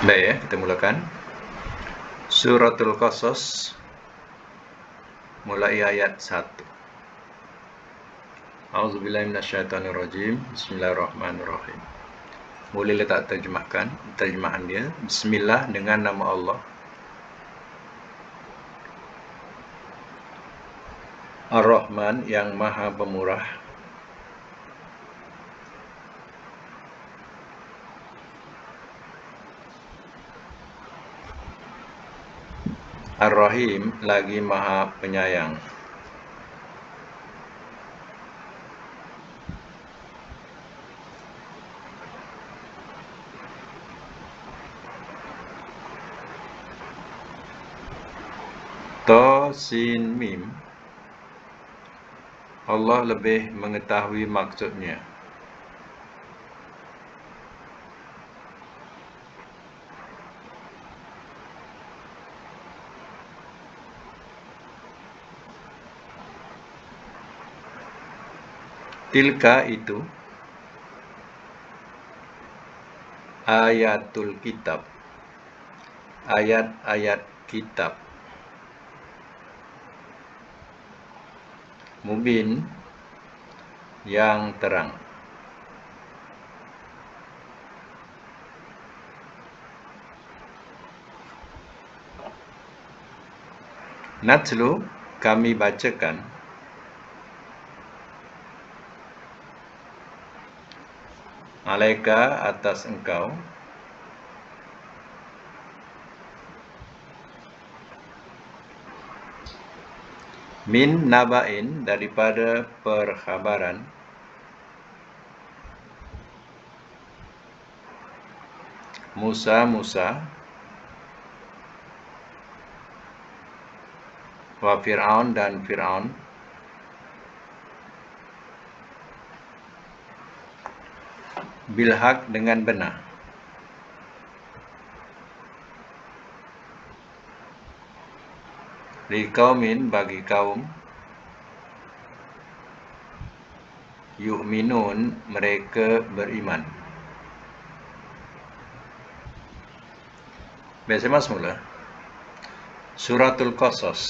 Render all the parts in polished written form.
Baik ya, kita mulakan. Suratul Qasas mulai ayat 1. A'udzubillahi minasyaitonirrajim. Bismillahirrahmanirrahim. Boleh letak terjemahan dia. Bismillah, dengan nama Allah. Ar-Rahman, yang Maha Pemurah. Ar-Rahim, lagi Maha Penyayang. Ta Sin Mim, Allah lebih mengetahui maksudnya. Tilka itu ayatul kitab, ayat-ayat kitab. Mubin, yang terang. Natlu, kami bacakan. Alaika, atas engkau. Min nabain, daripada perkhabaran. Musa. Wa Fir'aun, dan Fir'aun. Bilhaq, dengan benar. Liqaumin, bagi kaum. Yu'minun, mereka beriman. Biasa mas mula. Suratul Qasas.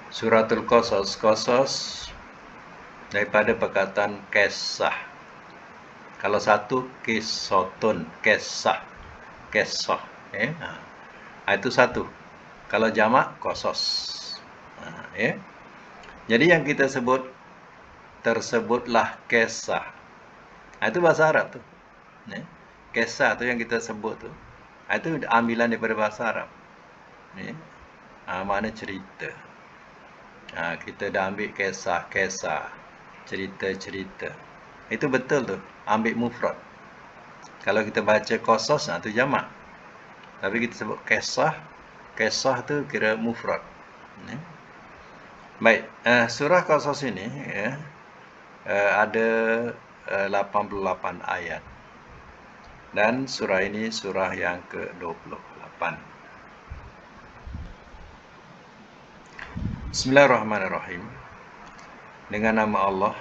Suratul Qasas. Qasas daripada perkataan kisah. Kalau satu kisotun, kisah. Itu satu. Kalau jamak qasas. Jadi yang kita sebut tersebutlah kisah. Itu bahasa Arab tu. Kisah tu yang kita sebut tu. Itu ambilan daripada bahasa Arab. Makna cerita. Kita dah ambil kisah, cerita. Itu betul tu, ambil mufrad. Kalau kita baca qasas, tu jamak. Tapi kita sebut kisah tu kira mufrad. Baik, surah Qasas ini ada 88 ayat. Dan surah ini surah yang ke-28. Bismillahirrahmanirrahim. Dengan nama Allah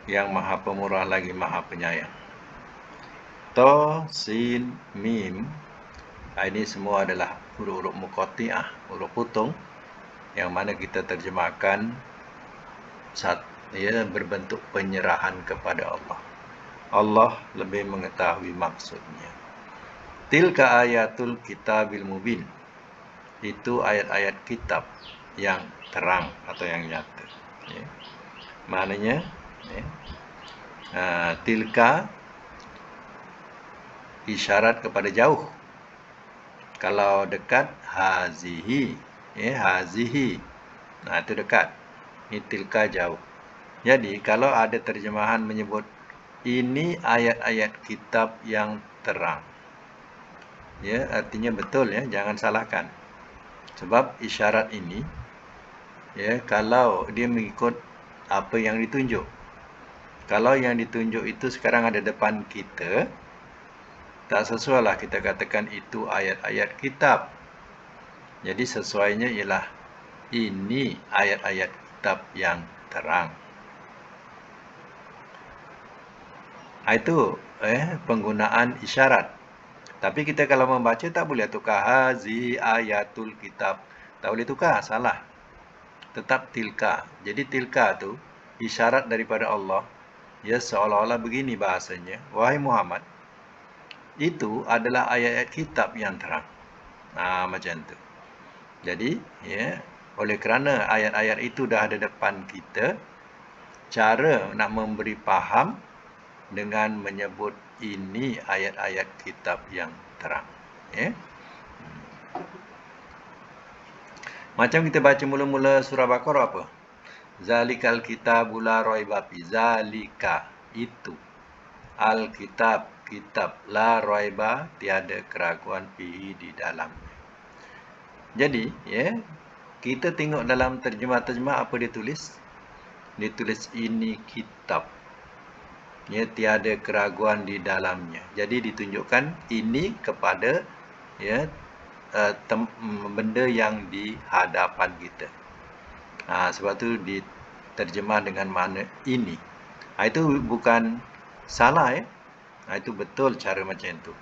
yang Maha Pemurah lagi Maha Penyayang. Ta, Sin, Mim. Ini semua adalah huruf-huruf muqatti'ah, huruf putung, yang mana kita terjemahkan berbentuk penyerahan kepada Allah. Allah lebih mengetahui maksudnya. Tilka ayatul kitabil mubin. Itu ayat-ayat kitab yang terang atau yang nyata. Maknanya, tilka isyarat kepada jauh. Kalau dekat, hazihi. Hazihi. Itu dekat. Ini tilka jauh. Jadi, kalau ada terjemahan menyebut ini ayat-ayat kitab yang terang. Artinya betul ya, jangan salahkan. Sebab isyarat ini, kalau dia mengikut apa yang ditunjuk. Kalau yang ditunjuk itu sekarang ada depan kita, tak sesuai lah kita katakan itu ayat-ayat kitab. Jadi sesuainya ialah ini ayat-ayat kitab yang terang. Itu penggunaan isyarat. Tapi kita kalau membaca tak boleh tukar hazi ayatul kitab. Tak boleh tukar, salah. Tetap tilka. Jadi tilka tu isyarat daripada Allah. Ya, seolah-olah begini bahasanya. Wahai Muhammad, itu adalah ayat-ayat kitab yang terang. Macam tu. Jadi, ya, oleh kerana ayat-ayat itu dah ada depan kita, cara nak memberi faham dengan menyebut ini ayat-ayat kitab yang terang. Ya. Macam kita baca mula-mula surah Baqarah apa? Zalikal kitabul la raiba fi. Zalika, itu. Al-kitab, kitab, la raiba, tiada keraguan fihi, di dalam. Jadi, ya, kita tengok dalam terjemah-terjemah apa dia tulis? Dia tulis ini kitab. Ya, tiada keraguan di dalamnya. Jadi ditunjukkan ini kepada ya benda yang di hadapan kita. Sebab tu diterjemah dengan makna ini. Itu bukan salah ya. Itu betul cara macam itu.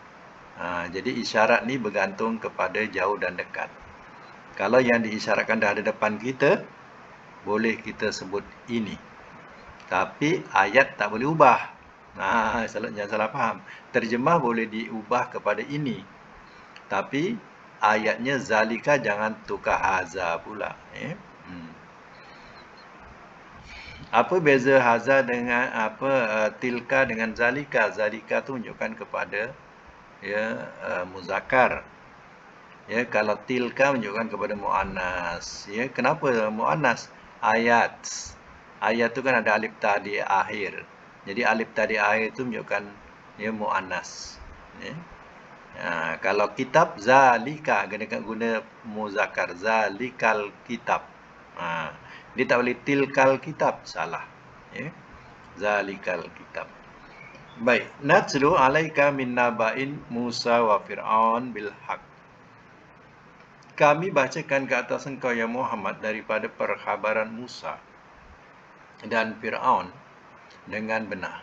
Jadi isyarat ni bergantung kepada jauh dan dekat. Kalau yang diisyaratkan dah ada depan kita, boleh kita sebut ini. Tapi ayat tak boleh ubah. Jangan salah faham. Terjemah boleh diubah kepada ini. Tapi ayatnya zalika jangan tukar haza pula. Apa beza haza dengan tilka dengan zalika? Zalika tu menunjukkan kepada muzakkar. Ya, kalau tilka menunjukkan kepada muannas. Ya, kenapa muannas? Ayat tu kan ada alif ta di akhir. Jadi alif ta di akhir tu menunjukkan muannas. Ya. Kalau kitab zalika guna muzakkar, zalikal kitab. Dia tak boleh tilkal kitab, salah. Ya. Zalikal kitab. Baik, natslu alaika min naba'in Musa wa Fir'aun bil haq. Kami bacakan ke atas engkau ya Muhammad daripada perkhabaran Musa dan Fir'aun dengan benar.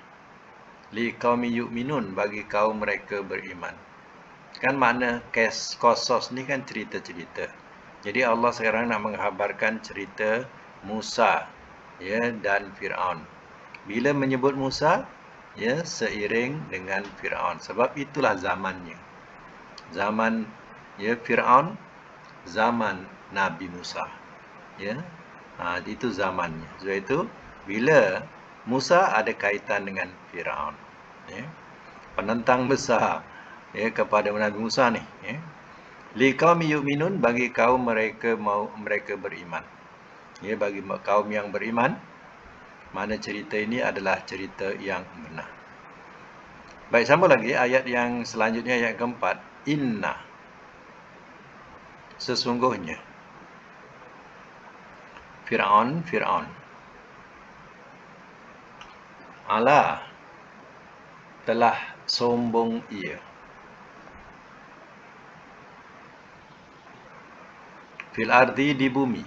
Li qaumi yu'minun, bagi kaum mereka beriman. Kan makna qasas ni kan cerita-cerita. Jadi Allah sekarang nak menghabarkan cerita Musa ya dan Fir'aun. Bila menyebut Musa, ya, seiring dengan Fir'aun. Sebab itulah zamannya. Zaman Fir'aun, zaman Nabi Musa. Ya. Itu zamannya. Sebab itu bila Musa ada kaitan dengan Fir'aun. Ya. Penentang besar kepada Nabi Musa ni. Ya. Liqaumi yu'minun, bagi kaum mereka beriman. Ya, bagi kaum yang beriman, mana cerita ini adalah cerita yang benar. Baik, sambung lagi ayat yang selanjutnya, ayat keempat. Inna, sesungguhnya. Fir'aun. Ala, telah sombong ia. Fil ardi, di bumi.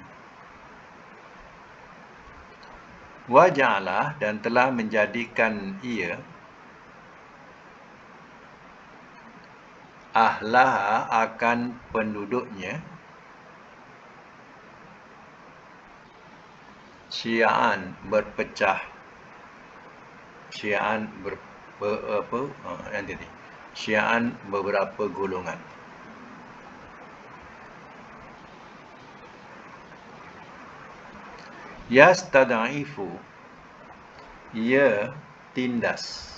Waja'ala, dan telah menjadikan ia ahlaha, akan penduduknya, syi'an, berpecah. Syi'an Syi'an, beberapa golongan. Yastad'ifu, ia tindas.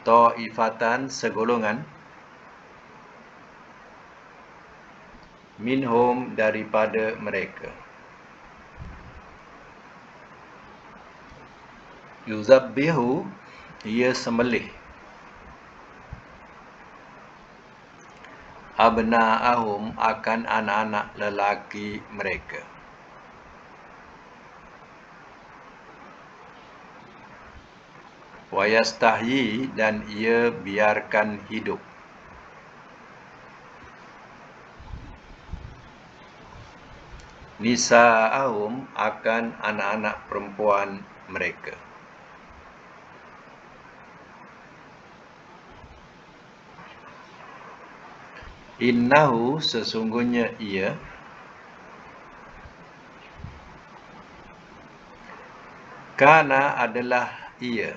Ta'ifatan, segolongan. Minhum, daripada mereka. Yuzabbihu, ia sembelih. Abna'ahum, akan anak-anak lelaki mereka. Wa yastahyi, dan ia biarkan hidup. nisa'ahum akan anak-anak perempuan mereka. Innahu sesungguhnya ia kana adalah ia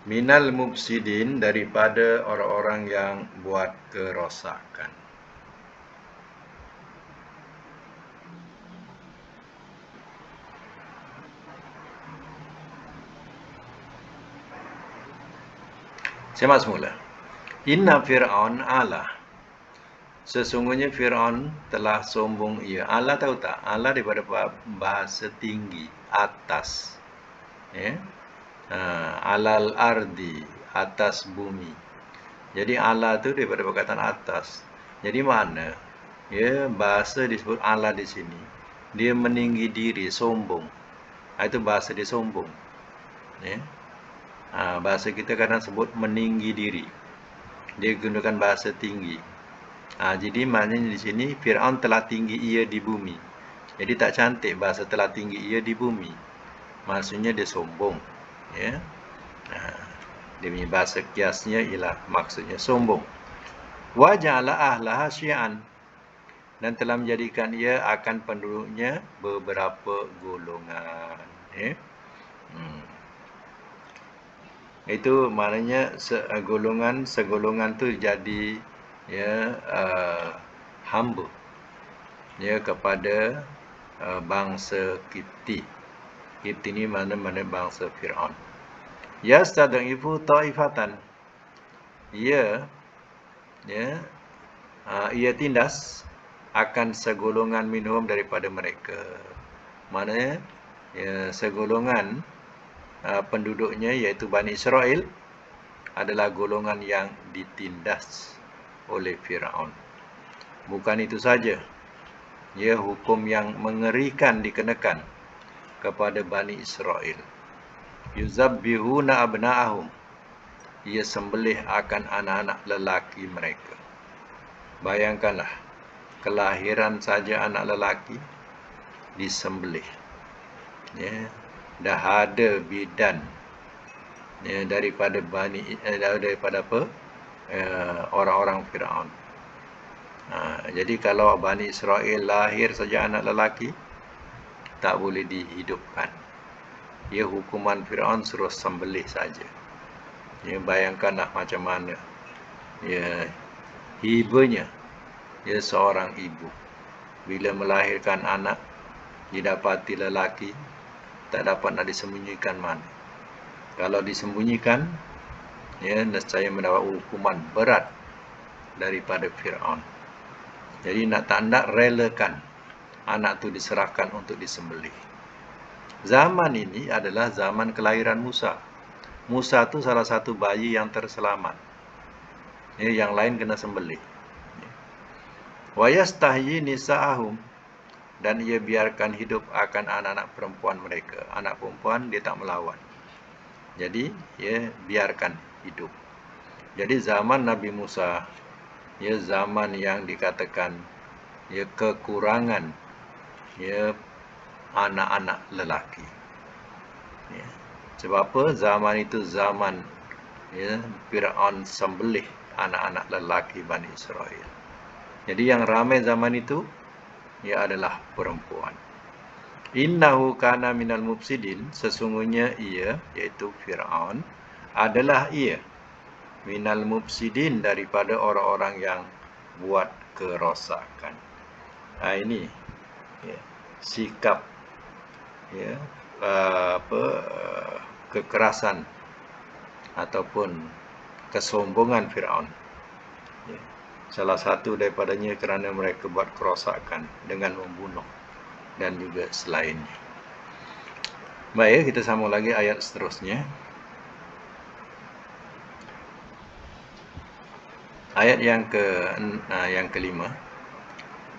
minal mufsidin daripada orang-orang yang buat kerosakan. Saya semula. Inna Fir'aun ala. Sesungguhnya Fir'aun telah sombong ia. Ala tahu tak? Ala daripada bahasa tinggi, atas. Ya. Alal ardi, atas bumi. Jadi ala tu daripada perkataan atas. Jadi mana? Ya, bahasa disebut ala di sini. Dia meninggi diri, sombong. Itu bahasa dia sombong. Ya. Bahasa kita kadang sebut meninggi diri. Dia gunakan bahasa tinggi. Jadi maknanya di sini Fir'aun telah tinggi ia di bumi. Jadi tak cantik bahasa telah tinggi ia di bumi. Maksudnya dia sombong. Ya. Dia punya bahasa kiasnya ialah maksudnya sombong. Wa ja'ala ahlaha syi'an, dan telah menjadikan ia akan penduduknya beberapa golongan. Ya. Itu maknanya segolongan tu jadi hamba ya kepada bangsa Kipti. Kipti ni mana bangsa Fir'aun. Yastad'ifu ta'ifatan. Ia tindas akan segolongan minhum daripada mereka. Maknanya segolongan penduduknya iaitu Bani Israel adalah golongan yang ditindas oleh Fir'aun. Bukan itu saja, hukum yang mengerikan dikenakan kepada Bani Israel. Yuzabbihuna abna'ahum, ia sembelih akan anak-anak lelaki mereka. Bayangkanlah, kelahiran saja anak lelaki disembelih. Dah ada bidan daripada orang-orang Fir'aun. Jadi kalau Bani Israel lahir saja anak lelaki, tak boleh dihidupkan. Hukuman Fir'aun suruh sembelih saja. Bayangkanlah macam mana hibanya seorang ibu bila melahirkan anak didapati lelaki, tak dapat nak disembunyikan mana. Kalau disembunyikan, nescaya mendapat hukuman berat daripada Fir'aun. Jadi tak nak relakan anak tu diserahkan untuk disembelih. Zaman ini adalah zaman kelahiran Musa. Musa tu salah satu bayi yang terselamat. Yang lain kena sembelih. Wa yastahyi nisa'ahum, dan ia biarkan hidup akan anak-anak perempuan mereka. Anak perempuan dia tak melawan. Jadi biarkan hidup. Jadi zaman Nabi Musa zaman yang dikatakan kekurangan anak-anak lelaki. Sebab apa? Zaman itu zaman Fir'aun sembelih anak-anak lelaki Bani Israel. Jadi yang ramai zaman itu adalah perempuan. Innahu kana minal mufsidin, sesungguhnya ia, iaitu Fir'aun, adalah ia minal mufsidin, daripada orang-orang yang buat kerosakan. Ini sikap kekerasan ataupun kesombongan Fir'aun. Salah satu daripadanya kerana mereka buat kerosakan dengan membunuh dan juga selainnya. Baik, kita sambung lagi ayat seterusnya. Ayat yang kelima.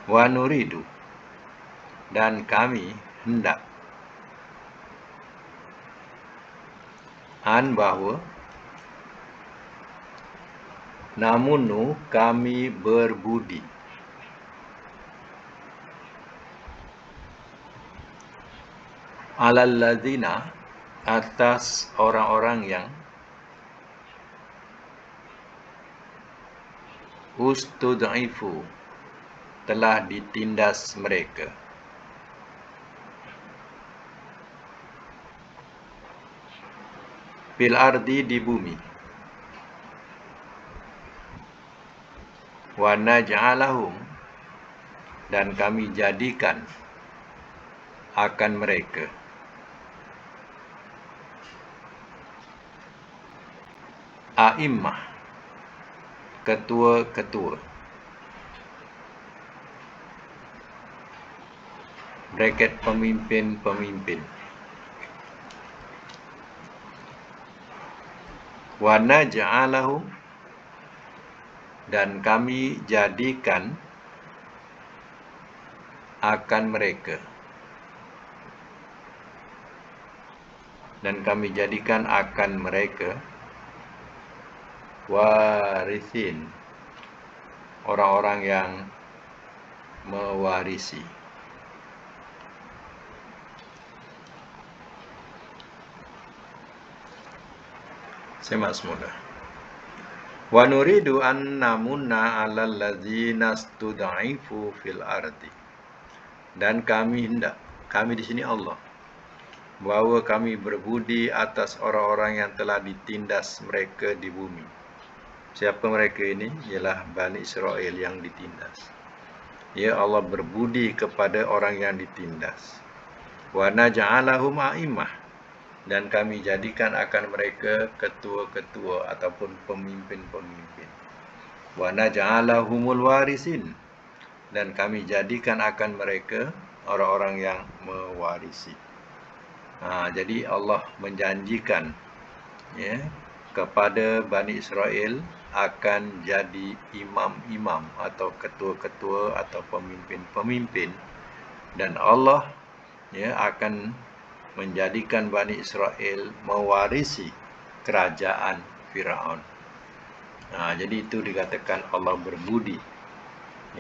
Wa nuridu, dan kami hendak, bahawa Namun kami berbudi alal ladzina, atas orang-orang yang ustud'ifu, telah ditindas mereka. Fil ardi, di bumi. Wa naj'alahum, dan kami jadikan akan mereka a'immah, ketua-ketua. Bracket pemimpin-pemimpin. Wa naj'alahum, dan kami jadikan akan mereka. Dan kami jadikan akan mereka warisin, orang-orang yang mewarisi. Semak semula. Wa nuridu an namunna 'alal ladzina stud'ifu fil ardi. Dan kami hendak, kami di sini Allah, bahwa kami berbudi atas orang-orang yang telah ditindas mereka di bumi. Siapa mereka ini? Ialah Bani Israel yang ditindas. Ya, Allah berbudi kepada orang yang ditindas. Wa naj'alahum a'immah, dan kami jadikan akan mereka ketua-ketua ataupun pemimpin-pemimpin. Wa naj'alahumul warisin, dan kami jadikan akan mereka orang-orang yang mewarisi. Jadi Allah menjanjikan, ya, kepada Bani Israel akan jadi imam-imam atau ketua-ketua atau pemimpin-pemimpin, dan Allah, ya, akan menjadikan Bani Israel mewarisi kerajaan Firaun. Jadi itu dikatakan Allah berbudi,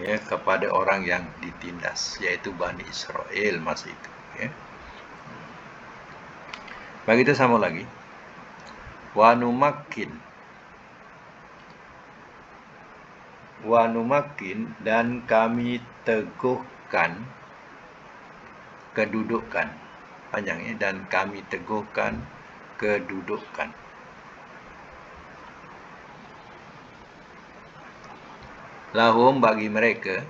ya, kepada orang yang ditindas, yaitu Bani Israel masa itu, ya. Bagi kita sama lagi. Wa numakkin, dan kami teguhkan kedudukan. Panjang, ya, dan kami teguhkan kedudukan. Lahum, bagi mereka,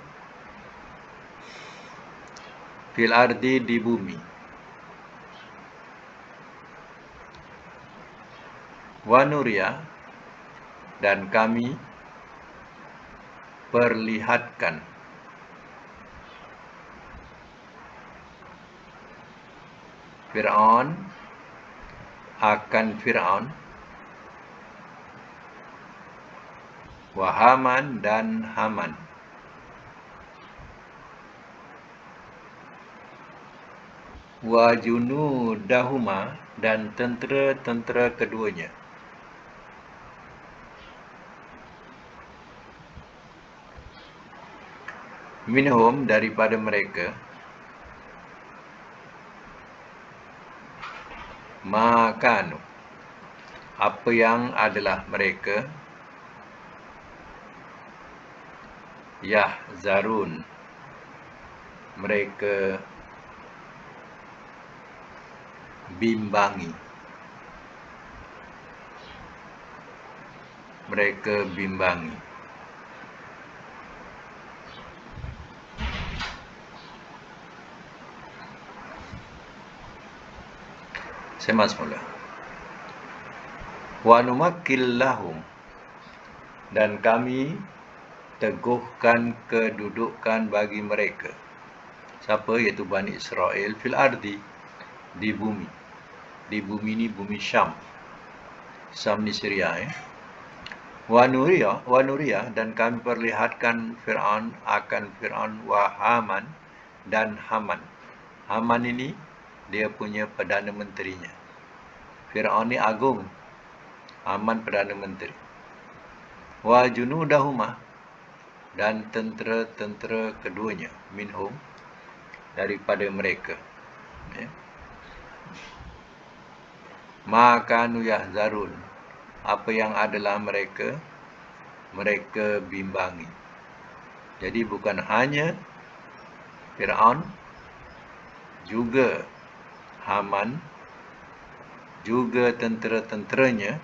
fil ardi, di bumi. Wa nuriya, dan kami perlihatkan Fir'aun akan Fir'aun, wa Haman, dan Haman, wa junudahuma, dan tentera-tentera keduanya. Minhum, daripada mereka, makanu, apa yang adalah mereka, yahzarun, mereka bimbangi. Mereka bimbangi. Semak semula. Wa numakkil lahum, dan kami teguhkan kedudukan bagi mereka. Siapa? Iaitu Bani Israel, fil ardi, di bumi. Di bumi ni bumi Syam. Syam ni Syria, ya. Wa nuriya, dan kami perlihatkan Fir'aun akan Fir'aun, wa Haman, dan Haman. Haman ini dia punya Perdana Menterinya. Fir'aun ni agung, Haman Perdana Menteri. wa junudahuma, dan tentera-tentera keduanya, minhum, daripada mereka. Ya. Ma kanu yahzarun, apa yang adalah mereka bimbangi. Jadi bukan hanya Fir'aun, juga Haman, juga tentera-tenteranya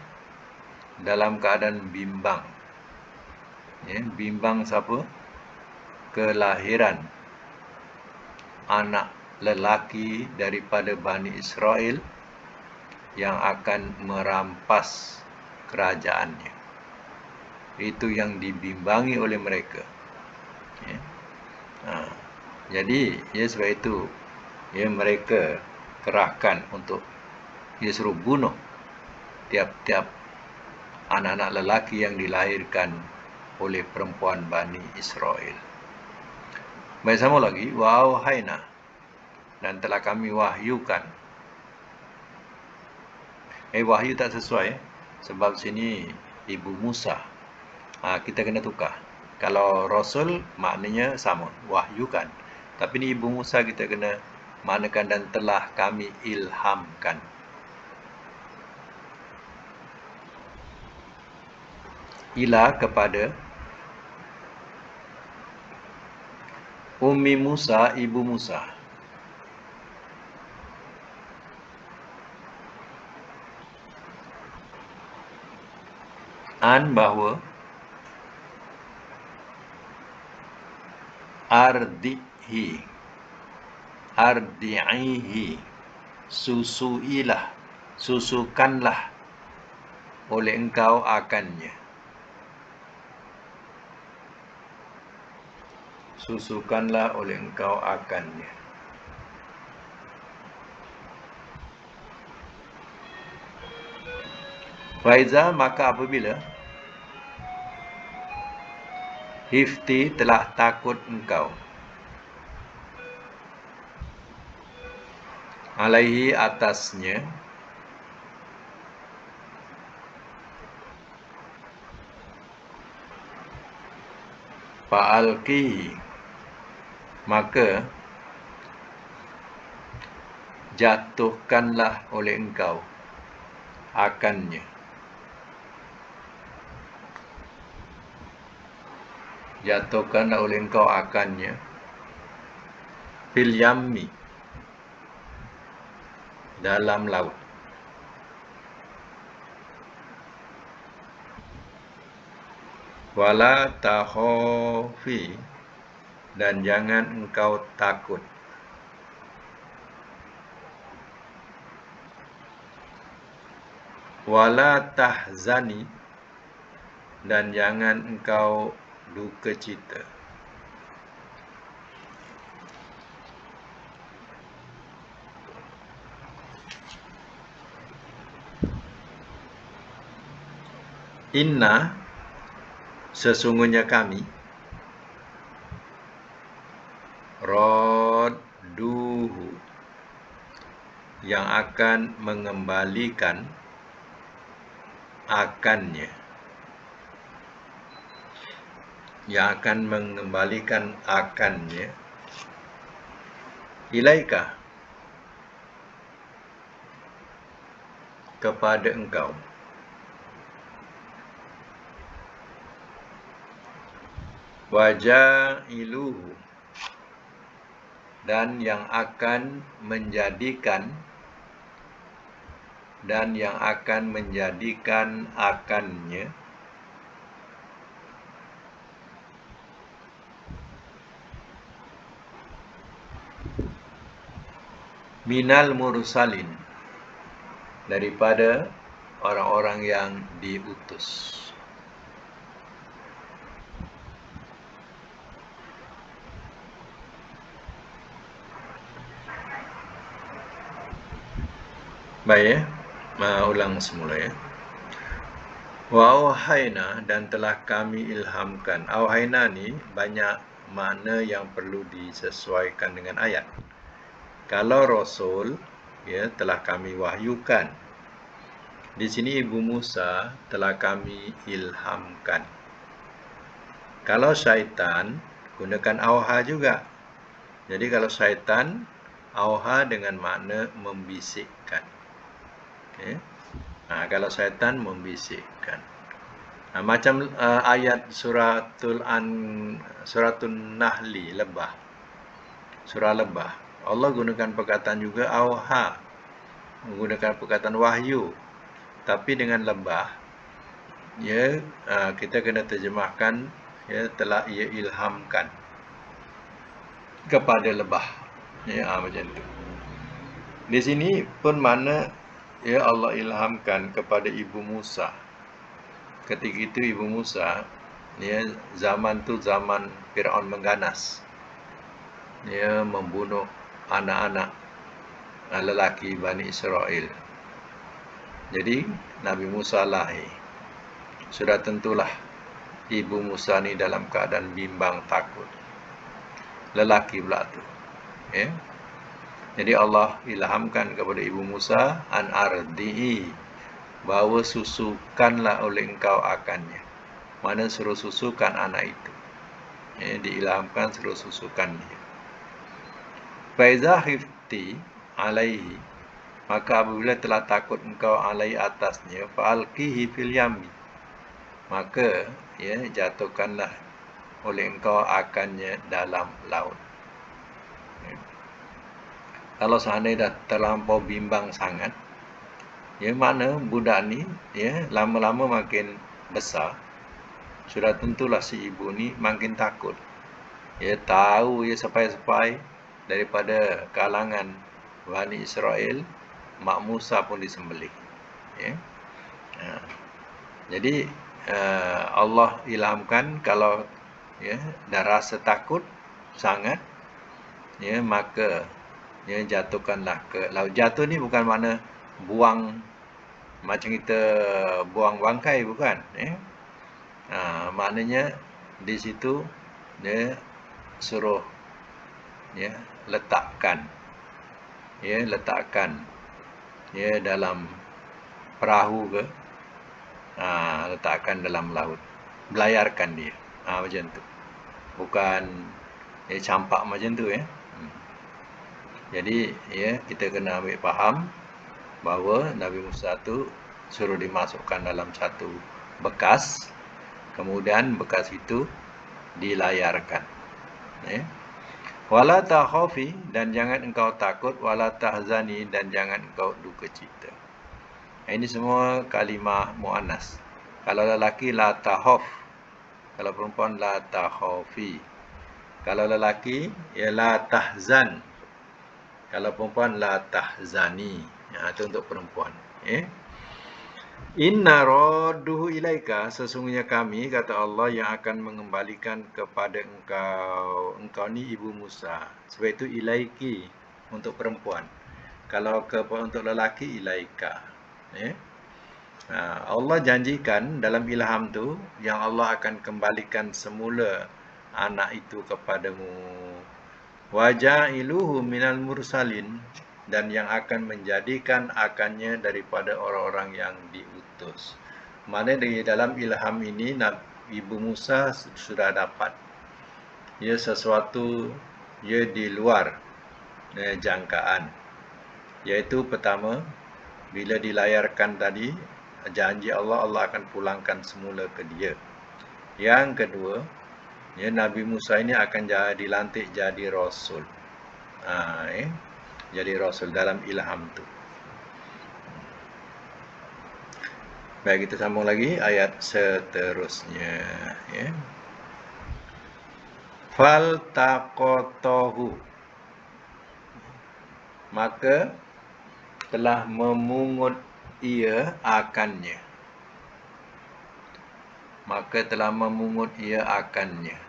dalam keadaan bimbang. Ya, bimbang siapa? Kelahiran anak lelaki daripada Bani Israel yang akan merampas kerajaannya. Itu yang dibimbangi oleh mereka. Ya. Jadi, sebab itu mereka kerahkan untuk suruh bunuh tiap-tiap anak-anak lelaki yang dilahirkan oleh perempuan Bani Israel. Baik, sama lagi, wa auhayna, dan telah kami wahyukan. Wahyu tak sesuai, sebab sini Ibu Musa. Kita kena tukar. Kalau Rasul maknanya sama, wahyukan. Tapi ni Ibu Musa kita kena maknakan dan telah kami ilhamkan. Ila kepada Ummi Musa, Ibu Musa. Bahawa ardi'ihi, susukanlah oleh engkau akannya. Susukanlah oleh engkau akannya. Faiza, maka apabila hifti, telah takut engkau, alaihi, atasnya, fa'alqihi, maka jatuhkanlah oleh engkau akannya. Jatuhkanlah oleh engkau akannya. Fil yammi, dalam laut. Wala takhafi, dan jangan engkau takut. Wala tahzani, dan jangan engkau duka cita. Inna, sesungguhnya kami, radduhu, yang akan mengembalikan akannya. Yang akan mengembalikan akannya. Ilaika, kepada engkau. Waja'iluhu, dan yang akan menjadikan akannya minal mursalin, daripada orang-orang yang diutus. Baik, ulang semula ya. Wa auhayna, dan telah kami ilhamkan. Auhayna ni banyak makna yang perlu disesuaikan dengan ayat. Kalau Rasul, telah kami wahyukan. Di sini Ibu Musa telah kami ilhamkan. Kalau syaitan, gunakan auha juga. Jadi kalau syaitan, auha dengan makna membisikkan. Okay. Kalau syaitan membisikkan. Macam ayat suratul Nahli, lebah. Surah lebah. Allah gunakan perkataan juga auha. Menggunakan perkataan wahyu. Tapi dengan lebah, ya, kita kena terjemahkan, ya, telah ia ilhamkan kepada lebah. Ya, macam tu. Di sini pun mana, ya, Allah ilhamkan kepada Ibu Musa. Ketika itu Ibu Musa, ya, zaman tu zaman Fir'aun mengganas. Dia membunuh anak-anak lelaki Bani Israel. Jadi Nabi Musa lahir. Sudah tentulah Ibu Musa ni dalam keadaan bimbang takut. Lelaki pula tu. Ya. Jadi Allah ilhamkan kepada Ibu Musa an ardi'i, bahawa susukanlah oleh engkau akannya. Mana suruh susukan anak itu. Ya, diilhamkan suruh susukan dia. Faiza khifti alaihi, maka apabila telah takut engkau alai atasnya, fa'alqihi fil yammi, maka, ya, jatuhkanlah oleh engkau akannya dalam laut. Kalau seandainya dah terlampau bimbang sangat, ya, mana budak ni, ya, lama-lama makin besar, sudah tentulah si ibu ni makin takut. Ya, tahu, ya, sepai-sepai daripada kalangan Bani Israel, Mak Musa pun disembelih. Ya. Jadi Allah ilhamkan kalau, ya, dah rasa takut sangat, ya, maka, ya, jatuhkanlah ke laut. Jatuh ni bukan makna buang macam kita buang bangkai, bukan. Ya. Maknanya di situ dia suruh, ya, letakkan, ya, dalam perahu ke, letakkan dalam laut, belayarkan dia, macam tu. Bukan, ya, campak macam tu, ya. Jadi, ya, kita kena ambil faham bahawa Nabi Musa tu suruh dimasukkan dalam satu bekas, kemudian bekas itu dilayarkan. Ya. Wala takhafi, dan jangan engkau takut, wala tahzani, dan jangan engkau duka cita. Ini semua kalimah muannas. Kalau lelaki la takhaf, kalau perempuan la takhafi. Kalau lelaki, ya, la tahzan. Kalau perempuan la tahzani. Itu untuk perempuan. Inna radduhu ilaika, sesungguhnya kami, kata Allah, yang akan mengembalikan kepada engkau. Engkau ni Ibu Musa. Sebab itu ilaiki untuk perempuan. Kalau untuk lelaki, ilaika. Allah janjikan dalam ilham tu, yang Allah akan kembalikan semula anak itu kepadamu. Waja'iluhu minal mursalin, dan yang akan menjadikan akannya daripada orang-orang yang diutus. Mana di dalam ilham ini, Ibu Musa sudah dapat, ya, sesuatu, ya, di luar, ya, jangkaan. Iaitu pertama, bila dilayarkan tadi, janji Allah akan pulangkan semula ke dia. Yang kedua, ya, Nabi Musa ini akan dilantik jadi Rasul. Jadi Rasul dalam ilham tu. Baik, kita sambung lagi ayat seterusnya. Ya. Fal taqatahu, maka telah memungut ia akannya. Maka telah memungut ia akannya.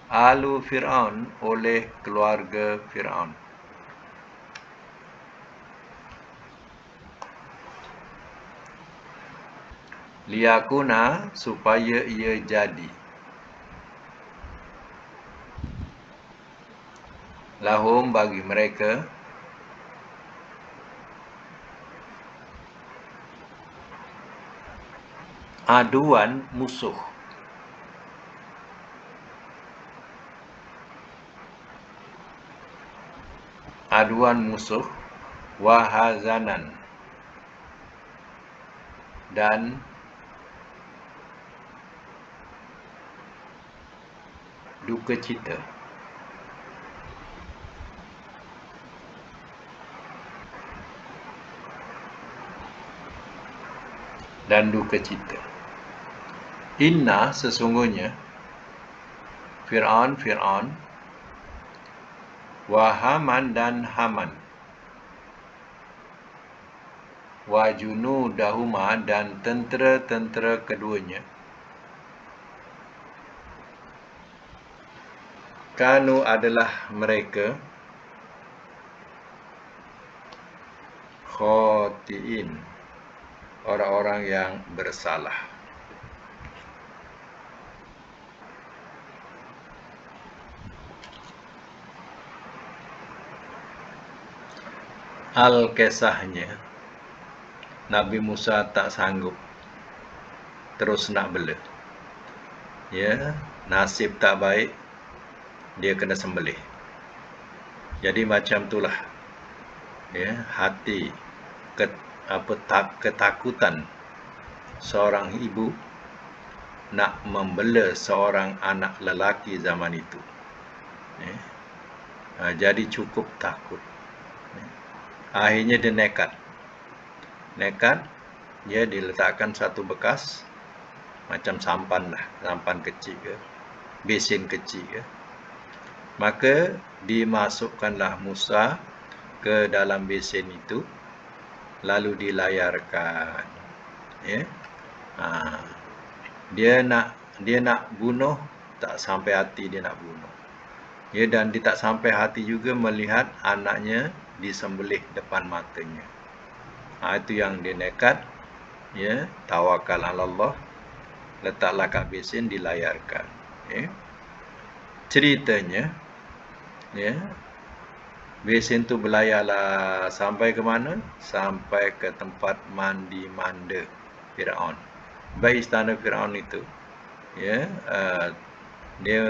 Alu Fir'aun, oleh keluarga Fir'aun. Liyakuna, supaya ia jadi. Lahum, bagi mereka. aduan musuh. Aduan musuh, wahazanan, dan duka cita. Dan duka cita. Inna, sesungguhnya, Fir'aun, wa Haman dan Haman, wa junudahuma dan tentera-tentera keduanya, kanu adalah mereka khotiin, orang-orang yang bersalah. Al-Kisahnya, Nabi Musa tak sanggup terus nak bela. Ya, nasib tak baik, dia kena sembelih. Jadi macam itulah, ya, hati ketakutan seorang ibu nak membela seorang anak lelaki zaman itu. Jadi cukup takut. Akhirnya dia nekat, dia diletakkan satu bekas macam sampan lah, sampan kecil ke, besin kecil ke. Maka dimasukkanlah Musa ke dalam besin itu, lalu dilayarkan. Ya. Dia nak bunuh, tak sampai hati dia nak bunuh. Ya, dan dia tak sampai hati juga melihat anaknya disembelih depan matanya. Itu yang dia nekat, ya, tawakal ala Allah, letaklah kat besin, dilayarkan. Ya. Ceritanya, ya, besin tu berlayarlah sampai ke mana? Sampai ke tempat mandi manda Fir'aun. Baik istana Fir'aun itu, ya, dia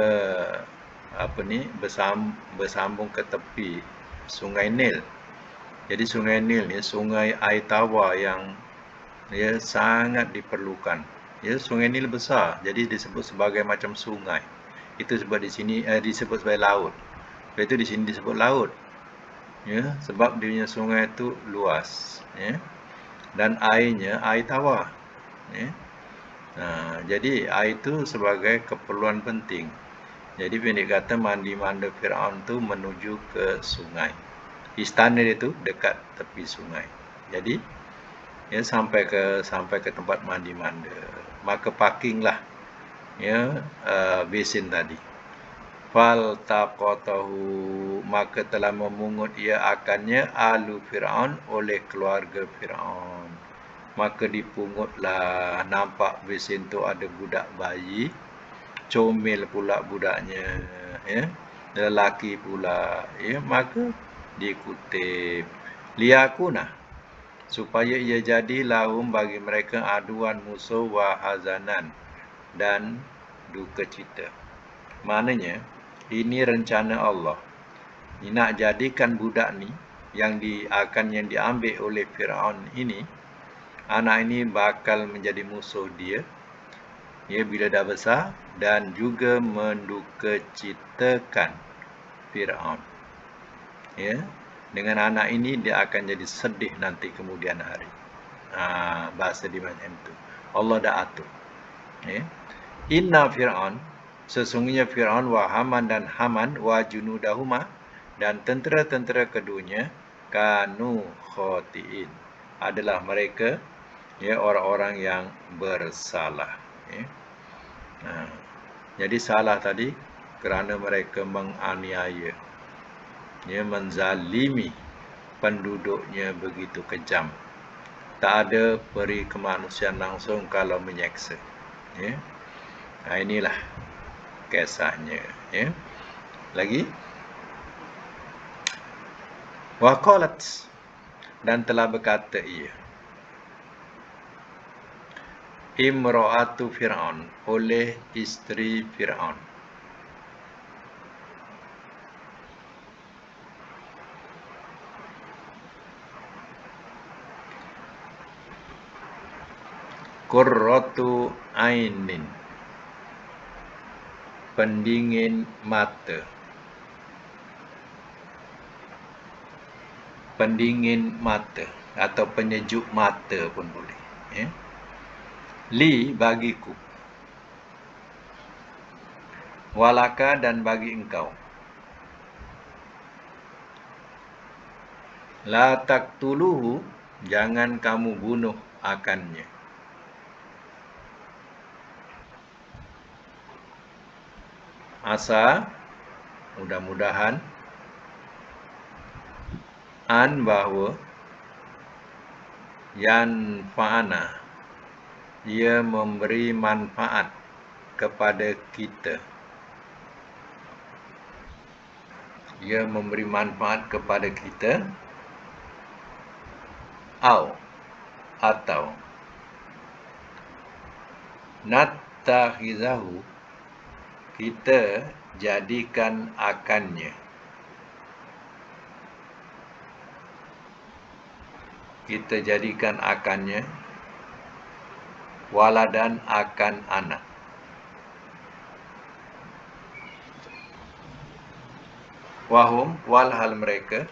bersambung ke tepi Sungai Nil. Jadi Sungai Nil ni sungai air tawar yang, ya, sangat diperlukan. Ya, Sungai Nil besar, jadi disebut sebagai macam sungai. Itu sebab di sini disebut sebagai laut. Lepas itu di sini disebut laut. Ya, sebab dia punya sungai itu luas, ya. Dan airnya air tawar. Ya. Jadi air itu sebagai keperluan penting. Jadi pendek kata, mandi manda Fir'aun tu menuju ke sungai. Istana dia tu dekat tepi sungai. Jadi, ya, sampai ke tempat mandi manda. Maka parkinglah, ya, besin tadi. Fal taqatahu, maka telah memungut ia akannya alu Fir'aun, oleh keluarga Fir'aun. Maka dipungutlah, nampak besin tu ada budak bayi, comel pula budaknya, ya, lelaki pula, ya, maka dikutip liyakuna, supaya ia jadi lahum bagi mereka aduan musuh, wahazanan, dan duka cita. Maknanya ini rencana Allah. Nak jadikan budak ni yang diambil oleh Fir'aun ini, anak ini bakal menjadi musuh dia, ya, bila dah besar, dan juga mendukacitakan Fir'aun. Ya, dengan anak ini dia akan jadi sedih nanti kemudian hari. Bahasa di macam itu. Allah dah atur. Ya. Inna Fir'aun, sesungguhnya Fir'aun, wa Haman dan Haman, wa junudahuma, dan tentera-tentera keduanya, kanu khotiin, adalah mereka, ya, orang-orang yang bersalah. Ya. Jadi salah tadi kerana mereka menganiaya, ya, menzalimi penduduknya begitu kejam. Tak ada peri kemanusiaan langsung kalau menyeksa. Ya. Inilah kisahnya. Ya. Lagi. Waqalat, dan telah berkata ia, imra'atu Fir'aun, oleh isteri Fir'aun. Qurratu ainin, pendingin mata. Pendingin mata atau penyejuk mata pun boleh. Li, bagiku. Walaka, dan bagi engkau. La taqtuluhu, jangan kamu bunuh akannya. Asa, mudah-mudahan. An, bahawa. Yanfa'ana, ia memberi manfaat kepada kita. Ia memberi manfaat kepada kita. Atau nattakhizahu, kita jadikan akannya. Kita jadikan akannya waladan, akan anak. Wahum, walhal mereka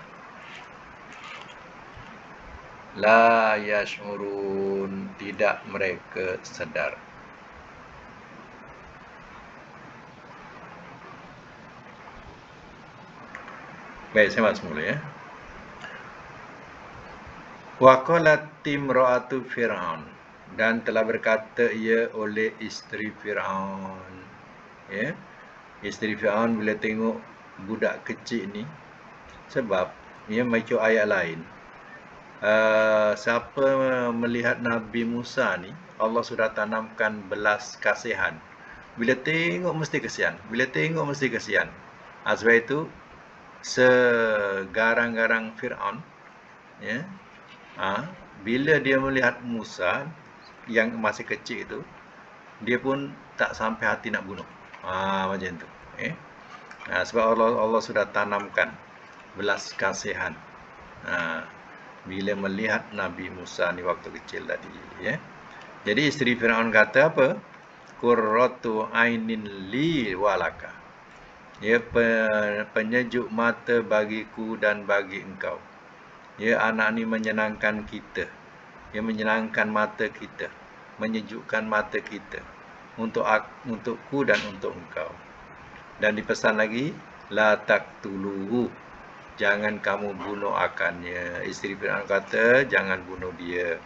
la yash'urun, tidak mereka sedar. Baik, saya masuk mula ya. Wa qalat imra'atu Fir'aun, dan telah berkata ia oleh isteri Fir'aun. Ya. Isteri Fir'aun bila tengok budak kecil ni, sebab ia macam ayat lain. Siapa melihat Nabi Musa ni, Allah sudah tanamkan belas kasihan. Bila tengok mesti kesian. Bila tengok mesti kesian. Sebab itu segarang-garang Fir'aun, ya, bila dia melihat Musa yang masih kecil itu, dia pun tak sampai hati nak bunuh. Macam tu. Sebab Allah sudah tanamkan belas kasihan bila melihat Nabi Musa ni waktu kecil tadi. Ya. Jadi isteri Fir'aun kata apa? Qurratu ainin li walaka. Ya, penyejuk mata bagiku dan bagi engkau. Ya, anak ni menyenangkan kita. Ya, menyenangkan mata kita, menyejukkan mata kita, untukku dan untuk engkau. Dan dipesan lagi, la taqtuluhu, jangan kamu bunuh akannya. Isteri Fir'aun kata, jangan bunuh dia.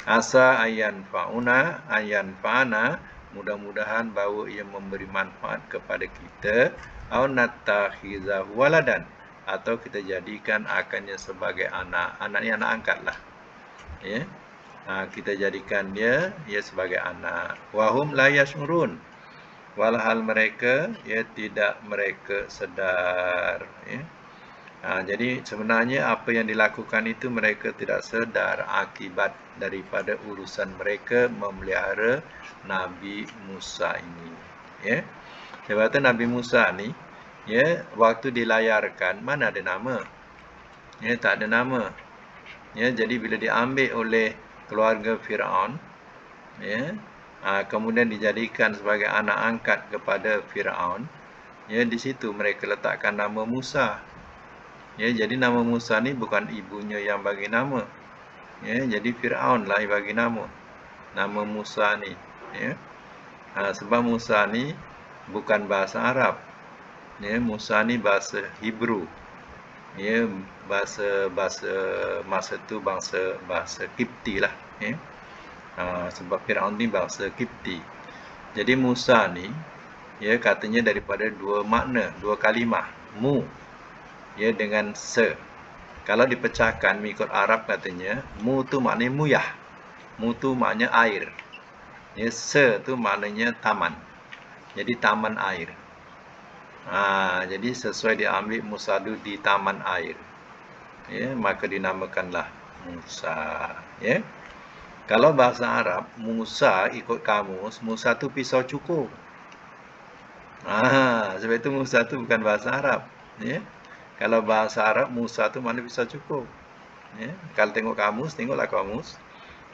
Asa ayan fa'ana, mudah-mudahan bahawa ia memberi manfaat kepada kita. Au nattakhizahu waladan, atau kita jadikan akannya sebagai anak. Anak ni anak angkat lah. Ya. Kita jadikan dia sebagai anak. Wahum la yash'urun, walhal mereka tidak mereka sedar. Ya. Jadi sebenarnya apa yang dilakukan itu mereka tidak sedar akibat daripada urusan mereka memelihara Nabi Musa ini. Ya. Sebab itu Nabi Musa ni, ya, waktu dilayarkan mana ada nama? Ya, tak ada nama. Ya, jadi bila diambil oleh keluarga Fir'aun, ya, kemudian dijadikan sebagai anak angkat kepada Fir'aun, ya, di situ mereka letakkan nama Musa. Ya, jadi nama Musa ni bukan ibunya yang bagi nama. Ya, jadi Fir'aun lah yang bagi nama Musa ni. Ya. Sebab Musa ni bukan bahasa Arab. Ya, Musa ni bahasa Hebrew. Ya, bahasa masa tu bahasa Kipti lah. Ya. Sebab Fir'aun ni bahasa Kipti. Jadi Musa ni, ya, katanya daripada dua makna, dua kalimah. Mu, ya, dengan se. Kalau dipecahkan mengikut Arab katanya, mu tu maknanya muyah. Mu tu maknanya air. Ya, se tu maknanya taman. Jadi taman air. Jadi sesuai diambil Musadu di taman air. Ya, maka dinamakanlah Musa. Ya. Kalau bahasa Arab, Musa ikut kamus, Musa tu pisau cukur. Sebab itu Musa tu bukan bahasa Arab. Ya. Kalau bahasa Arab, Musa tu mana pisau cukur. Ya. Kalau tengok kamus, tengoklah kamus.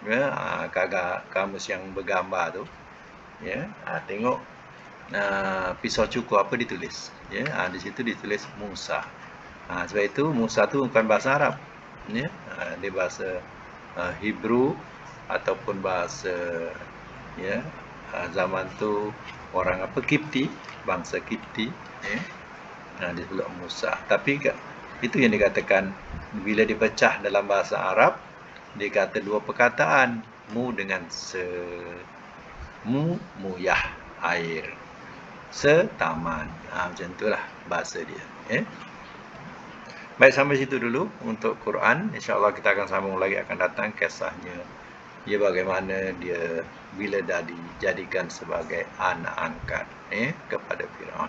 Ya, kagak kamus yang bergambar tu. Ya, tengok pisau cukur apa ditulis. Ya, di situ ditulis Musa. Sebab itu Musa tu bukan bahasa Arab. Ya, dia bahasa Hebrew ataupun bahasa ya zaman tu orang apa Kipti, bangsa Kipti ya. Disebut Musa. Tapi itu yang dikatakan bila dipecah dalam bahasa Arab, dia kata dua perkataan, mu dengan se. Mu muyah air. Setaman. Macam itulah bahasa dia, ya. Baik, sampai situ dulu untuk Quran. InsyaAllah kita akan sambung lagi, akan datang kisahnya. Ya, bagaimana dia bila dah dijadikan sebagai anak angkat kepada Firaun.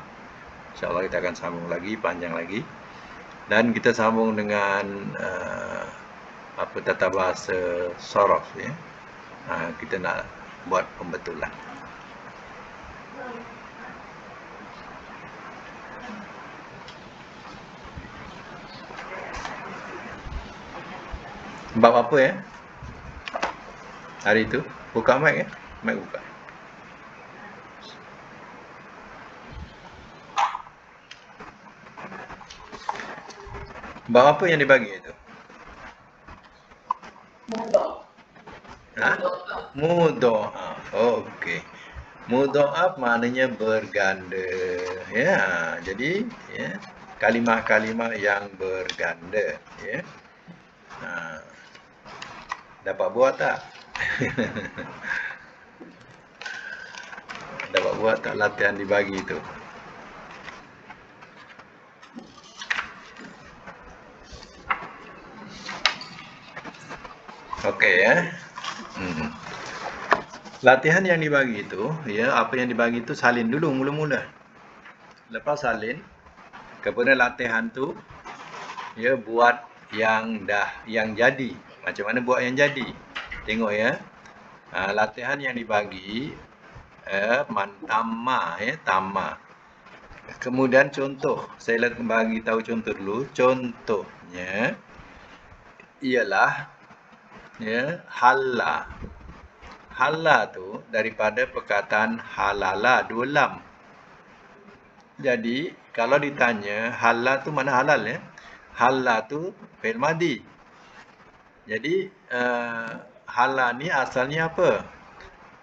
InsyaAllah kita akan sambung lagi, panjang lagi. Dan kita sambung dengan tata bahasa sorof. Ya. Kita nak buat pembetulan. Bab apa ya? Hari itu buka mic ya? Mic buka. Bab apa yang dibagi itu? Mudha'af. Okey. Mudha'af maknanya berganda. Ya, jadi ya, kalimah-kalimah yang berganda, ya. Dapat buat tak? Dapat buat tak latihan dibagi itu? Okey ya. Latihan yang dibagi itu, ya, apa yang dibagi itu salin dulu mula-mula. Lepas salin, kepada latihan tu, ya, buat yang jadi. Macam mana buat yang jadi? Tengok ya. Latihan yang dibagi tamma ya, tamma. Kemudian contoh, saya bagi tahu contoh dulu. Contohnya ialah ya, halla. Halla tu daripada perkataan halala, dua lam. Jadi kalau ditanya halla tu mana halal ya? Halla tu fi'il madhi. Jadi halla ni asalnya apa?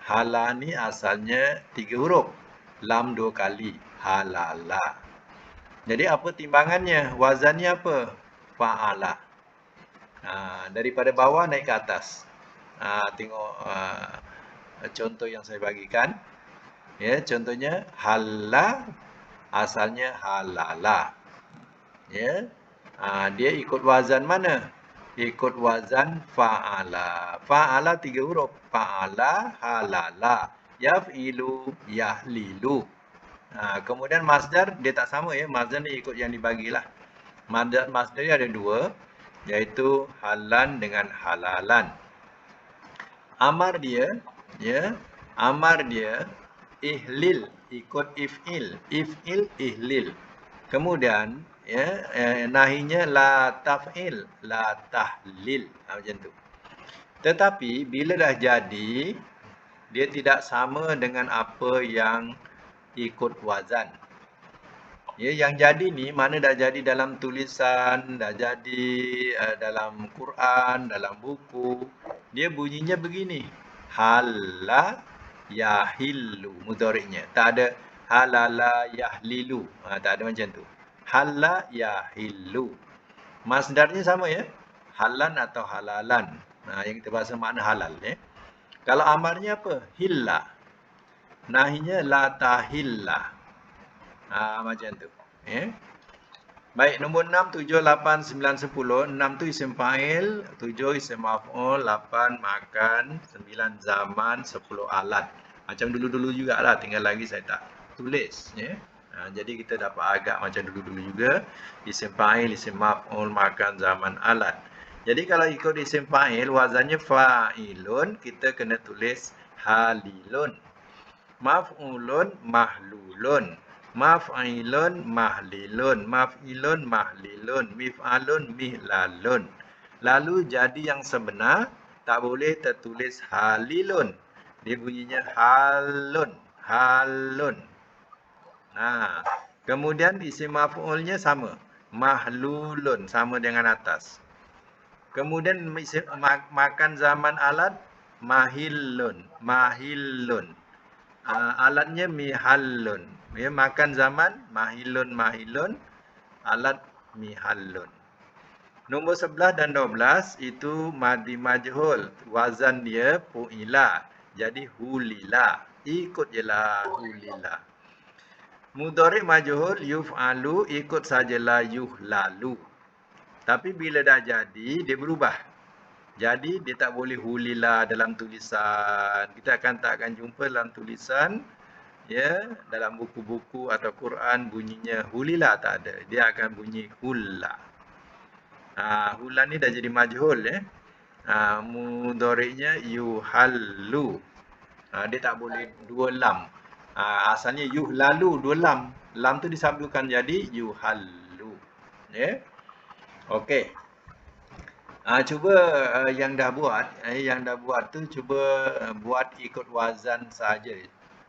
Halla ni asalnya 3 huruf. Lam 2 kali. Halala. Jadi apa timbangannya? Wazannya apa? Fa'ala. Daripada bawah naik ke atas. Tengok contoh yang saya bagikan. Ya, contohnya halla asalnya halala. Ya. Dia ikut wazan mana? Ikut wazan fa'ala. Fa'ala 3 huruf. Fa'ala, halala, yaf'ilu, yahlilu. Kemudian masdar dia tak sama ya. Masdar ni ikut yang dibagilah. Masdar dia ada 2, iaitu halan dengan halalan. Amar dia, ya, amar dia ihlil, ikut if'il. If'il, ihlil. Kemudian ya, nahinya la taf'il, la tahlil. Macam tu. Tetapi bila dah jadi, dia tidak sama dengan apa yang ikut wazan. Ya, yang jadi ni mana dah jadi dalam tulisan, dah jadi dalam Quran, dalam buku. Dia bunyinya begini. Halla yahillu, mudhari'nya. Tak ada halala yahlilu. Tak ada macam tu. Halla yahillu. Masdarnya sama ya. Halan atau halalan. Yang kita bahasa makna halal ya. Kalau amarnya apa? Hilla. Nahinya la tahilla. Macam tu. Ya. Baik, nombor 6, 7, 8, 9, 10. 6 tu isim fa'il, 7 isim maf'ul, 8 makan, 9 zaman, 10 alat. Macam dulu-dulu jugalah, tinggal lagi saya tak tulis. Ya. Jadi kita dapat agak macam dulu-dulu juga. Isim fa'il, isim maf'ul, makan, zaman, alat. Jadi kalau ikut isim fa'il, wazannya fa'ilun, kita kena tulis halilun. Maf'ulun mahlulun. Maf'ilun mahlilun. Maf'ilun mahlilun. Mif'alun mihlalun. Lalu jadi yang sebenar, tak boleh tertulis halilun. Dia bunyinya halun. Halun. Nah, kemudian isim maf'ulnya sama. Mahlulun, sama dengan atas. Kemudian makan zaman alat, mahilun. Mahilun. Alatnya mihallun. Ya, makan zaman, mahilun, mahilun. Alat mihallun. Nombor 11 dan 12 itu madi majhul. Wazan dia fu'ila. Jadi hulila. Ikut je lah hulila. Mudhari' majhul yuf'alu, ikut sajalah yuhlalu. Tapi bila dah jadi, dia berubah. Jadi dia tak boleh hulila dalam tulisan. Kita takkan jumpa dalam tulisan, ya, dalam buku-buku atau Quran bunyinya hulila, tak ada. Dia akan bunyi hulla. Hula ni dah jadi majhul, ya. Mudhari'nya yuhallu. Dia tak boleh dua lam. Asalnya yuhlalu, dua lam. Lam tu disambungkan jadi yuhallu. Ya. Okey. Cuba yang dah buat tu cuba buat ikut wazan saja.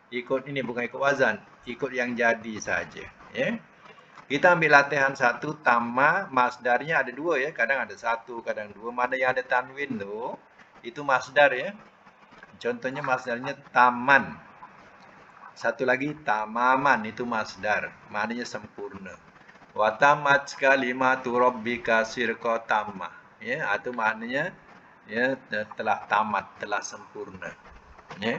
Ikut ini, bukan ikut wazan, ikut yang jadi saja, ya. Kita ambil latihan satu, tamma, masdarnya ada dua, ya. Kadang ada satu, kadang dua. Mana yang ada tanwin tu, itu masdar, ya. Contohnya masdarnya taman. Satu lagi tamaman, itu masdar. Maknanya sempurna. Wa tamat kalimatu rabbika sirqa tamma. Ya, itu maknanya ya telah tamat, telah sempurna. Ya.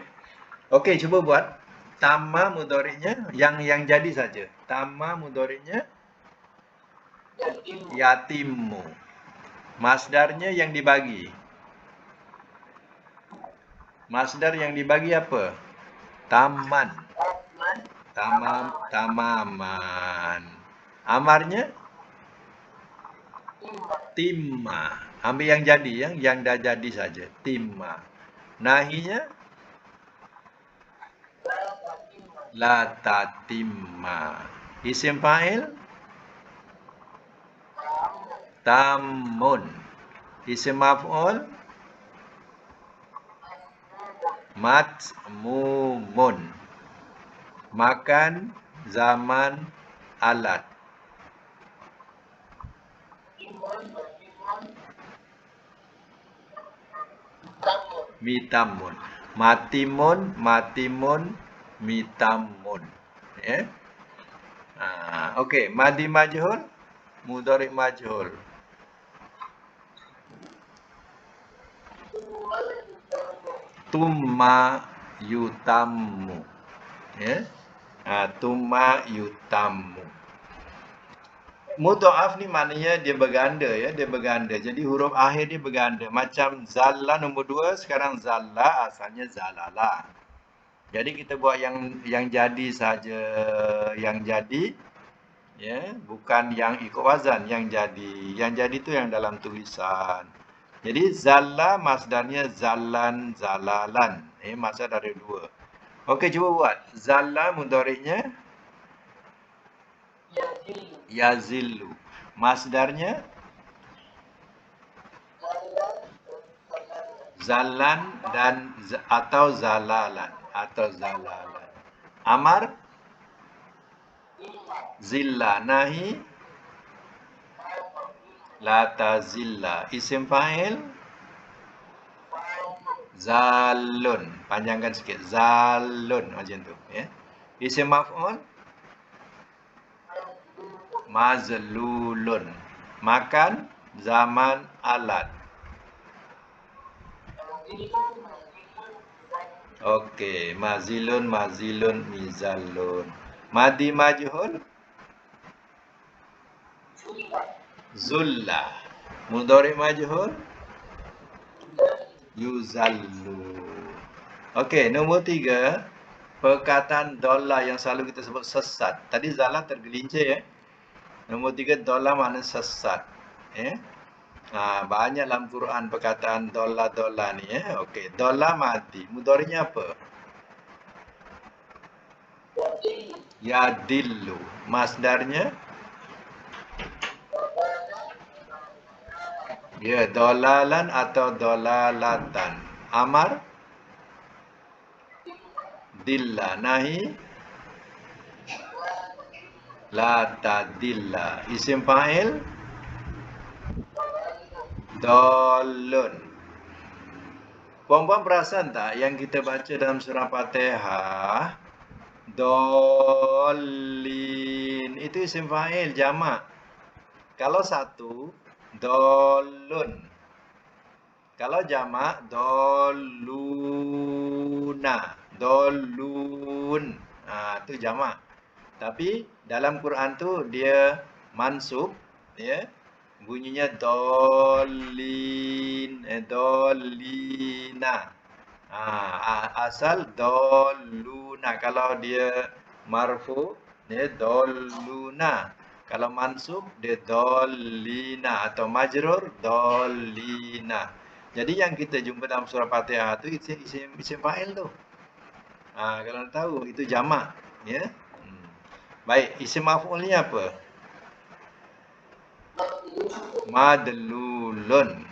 Okey, cuba buat. Tamma mudhari'nya yang jadi saja. Tamma mudhari'nya yatimmu. Masdarnya yang dibagi. Masdar yang dibagi apa? Taman. Tamaman. Amarnya timma. Ambil yang jadi, yang dah jadi saja. Timma. Nahinya la tatimma. Isim fa'il tamun. Isim maf'ul matmumun. Makan zaman alat. Mitamun. Matimun, mitamun. Ya. Okey, madi majhul, mudhari' majhul. Tumma yutammu. Ya. Tumma yutammu. Mudha'af ni maknanya dia berganda, ya, dia berganda. Jadi huruf akhir dia berganda. Macam zalla nombor 2, sekarang zalla asalnya zalala. Jadi kita buat yang jadi saja, yang jadi, ya, bukan yang ikut wazan, yang jadi. Yang jadi tu yang dalam tulisan. Jadi zalla masdarnya zallan, zalalan. Masdar ada dua. Okey, cuba buat. Zalla mudhari'nya yazillu. Masdarnya zallan dan atau zalalan. Amar zilla. Nahi la tazilla. Isim fa'il zalun. Panjangkan sikit. Zalun macam tu, ya. Isim maf'ul mazlulun. Makan zaman alat. Okey, mazilun, mizalun. Madi majhul zulla. Mudhari' majhul yuzallu. Okey, nombor 3, perkataan dollar yang selalu kita sebut sesat. Tadi zalla tergelincir, ya. Nombor 3, dollar makna sesat. Banyak dalam Quran perkataan dola ni ya. Okey, dola madi. Mudhari'nya apa? Yadillu. Masdarnya? Ya, dolalan atau dolalatan. Amar? Dilla. Nahi? La tadilla. Isim fa'il? Dolun. Puan-puan perasan tak yang kita baca dalam surah Fatihah? Dolin. Itu isim fa'il, jamak. Kalau satu, dolun. Kalau jamak, doluna. Dolun. Itu jamak. Tapi dalam Quran tu dia mansub, ya. Bunyinya dolin, dolina. Asal doluna. Kalau dia marfu, dia doluna. Kalau mansub, dia dolina. Atau majrur, dolina. Jadi yang kita jumpa dalam surah Fatihah tu isim fa'il tu. Kalau nak tahu, itu jamak. Ya. Baik, isim maf'ulnya apa? Madlulun.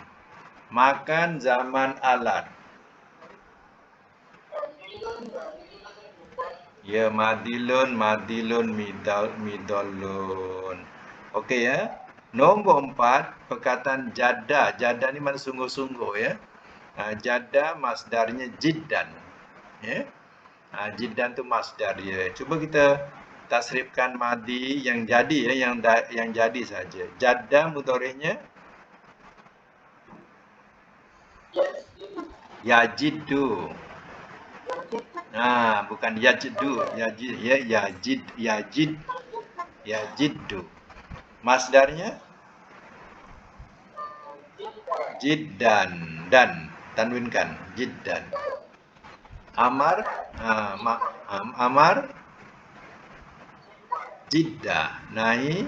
Makan zaman alat. Ya, madilun, midolun. Okey ya. Nombor 4, perkataan jada. Jada ni mana sungguh-sungguh ya. Jada masdarnya jiddan. Ya. Jiddan tu masdar dia. Cuba kita tasrifkan madi yang jadi ya, yang jadi saja. Jada mudhari'nya yajiddu. Bukan yajiddu, yajiddu. Masdarnya jiddan, dan tanwinkan jiddan. Amar, amar jidda. Nahi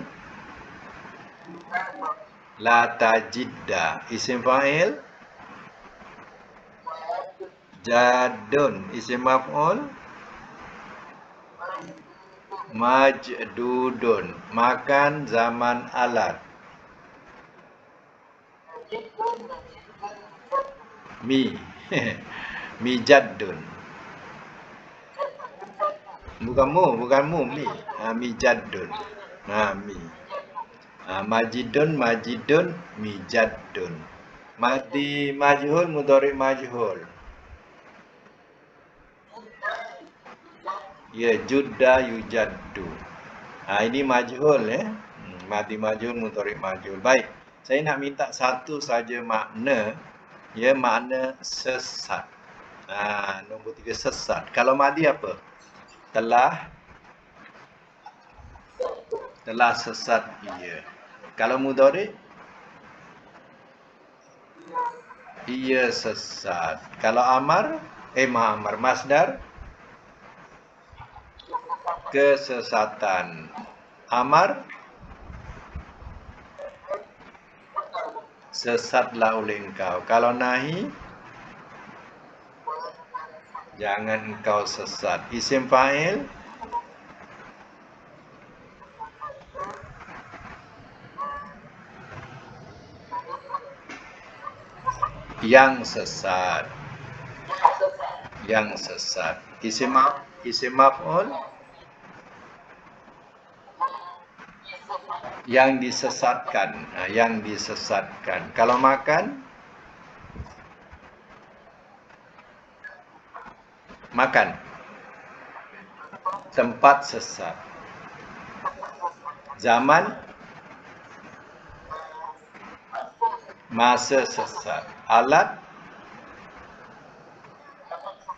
la tajidda. Isim fa'il jadun. Isim maf'ul majdudun. Makan zaman alat. Mijaddun. Bukan mu mi. Mijaddun. Mi. Majidun, mijaddun. Madi majhul, mudhari' majhul. Ya, judda yujaddu. Ini majhul ya. Madi majhul, mudhari' majhul. Baik. Saya nak minta satu saja makna. Ya, makna sesat. Nombor 3 sesat. Kalau madi apa? Telah sesat ia. Kalau mudhari'? Ia sesat. Kalau amar? Masdar? Kesesatan. Amar? Sesatlah oleh engkau. Kalau nahi? Jangan engkau sesat. Isim fa'il? Yang sesat. Yang sesat. Isim maf'ul? Yang disesatkan. Yang disesatkan. Kalau makan? Makan. Tempat sesat. Zaman? Masa sesat. Alat?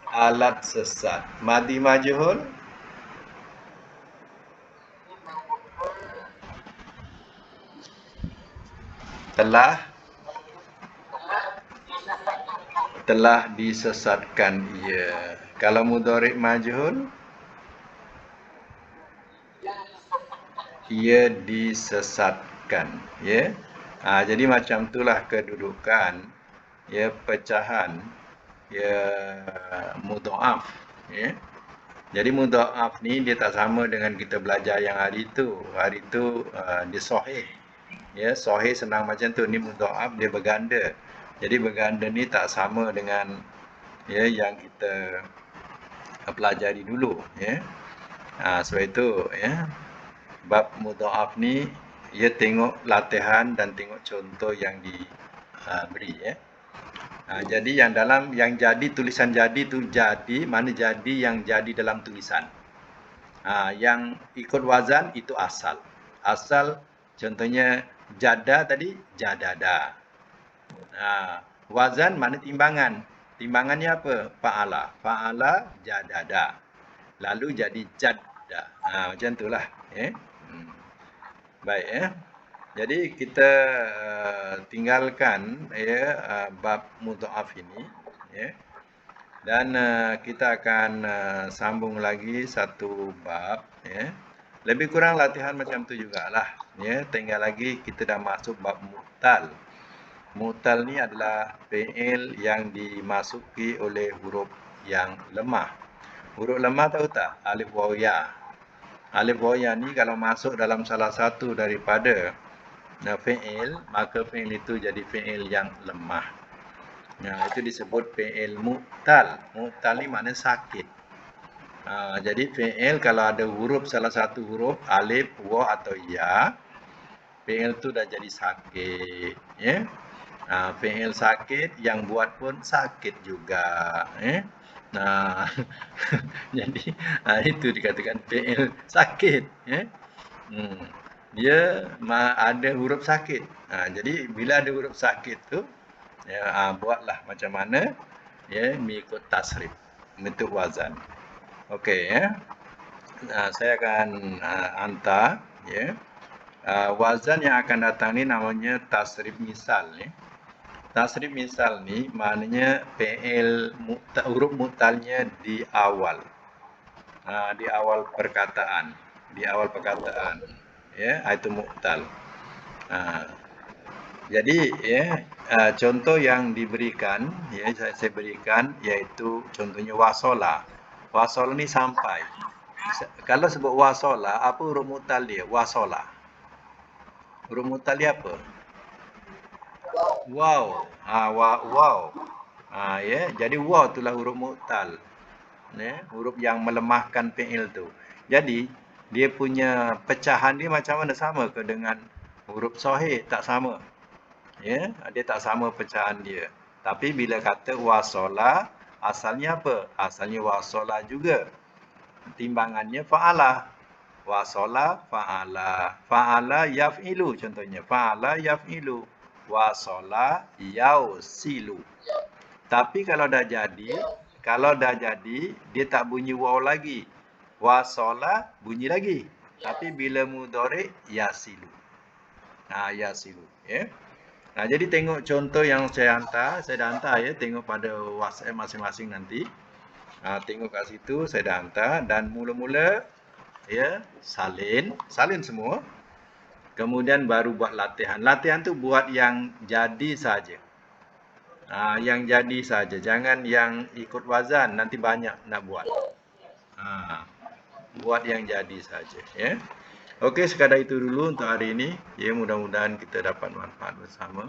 Alat sesat. Madi majhul? Telah disesatkan ia. Kalau mudhari' majhul? Ia disesatkan. Ya. Jadi macam itulah kedudukan ya pecahan ya mudha'af ya. Jadi mudha'af ni dia tak sama dengan kita belajar yang hari itu. Hari itu dia sahih. Ya, sahih senang macam tu. Ni mudha'af dia berganda. Jadi berganda ni tak sama dengan ya yang kita pelajari dulu ya. Sebab itu ya bab mudha'af ni ia tengok latihan dan tengok contoh yang diberi ya. Jadi yang dalam yang jadi tulisan jadi tu jadi mana jadi yang jadi dalam tulisan. Yang ikut wazan itu asal. Asal contohnya jada tadi jadada. Wazan mana timbangan. Timbangannya apa? Fa'ala. Fa'ala jadada. Lalu jadi jadda. Macam itulah. Baik ya. Jadi kita tinggalkan ya bab mudha'af ini ya. Dan kita akan sambung lagi satu bab ya. Lebih kurang latihan macam tu jugalah ya. Tinggal lagi kita dah masuk bab mu'tal. Mu'tal ni adalah fi'il yang dimasuki oleh huruf yang lemah. Huruf lemah tahu tak? Alif waw ya. Alif waw ya ni kalau masuk dalam salah satu daripada fi'il, maka fi'il itu jadi fi'il yang lemah. Itu disebut fi'il mu'tal. Mu'tal ni makna sakit. Jadi fi'il kalau ada huruf, salah satu huruf alif, waw atau ya, fi'il tu dah jadi sakit ya. Fi'il sakit yang buat pun sakit juga jadi itu dikatakan fi'il sakit ya. Dia ada huruf sakit. Jadi bila ada huruf sakit tu ya, buatlah macam mana ya mengikut tasrif, bentuk wazan. Okey ya. Saya akan hantar ya. Wazan yang akan datang ni namanya tasrif misal ni. Tasrif misal ni maknanya fi'il huruf mu'talnya di awal. Di awal perkataan. Di awal perkataan. Ya, itu mu'tal. Jadi ya contoh yang diberikan ya saya berikan iaitu contohnya wasola. Wasola ni sampai. Kalau sebut wasola, apa huruf mu'tal dia? Wasola. Huruf mu'tal dia apa? Waw. Waw. Ya, jadi waw itulah huruf mu'tal. Ya, huruf yang melemahkan fi'il tu. Jadi dia punya pecahan dia macam mana, sama ke dengan huruf sahih? Tak sama. Ya, dia tak sama pecahan dia. Tapi bila kata wasola, asalnya apa? Asalnya wasola juga. Timbangannya fa'ala. Wasola fa'ala. Fa'ala yaf'ilu contohnya. Fa'ala yaf'ilu. Wasola yausilu. Tapi kalau dah jadi, dia tak bunyi waw lagi. Wasola bunyi lagi. Tapi bila mudhari yasilu. Yasilu ya. Jadi tengok contoh yang saya dah hantar ya, tengok pada WhatsApp masing-masing nanti. Tengok kat situ saya dah hantar dan mula-mula ya salin semua. Kemudian baru buat latihan. Latihan tu buat yang jadi saja. Yang jadi saja, jangan yang ikut wazan, nanti banyak nak buat. Buat yang jadi saja ya. Okey, sekadar itu dulu untuk hari ini. Ya, mudah-mudahan kita dapat manfaat bersama.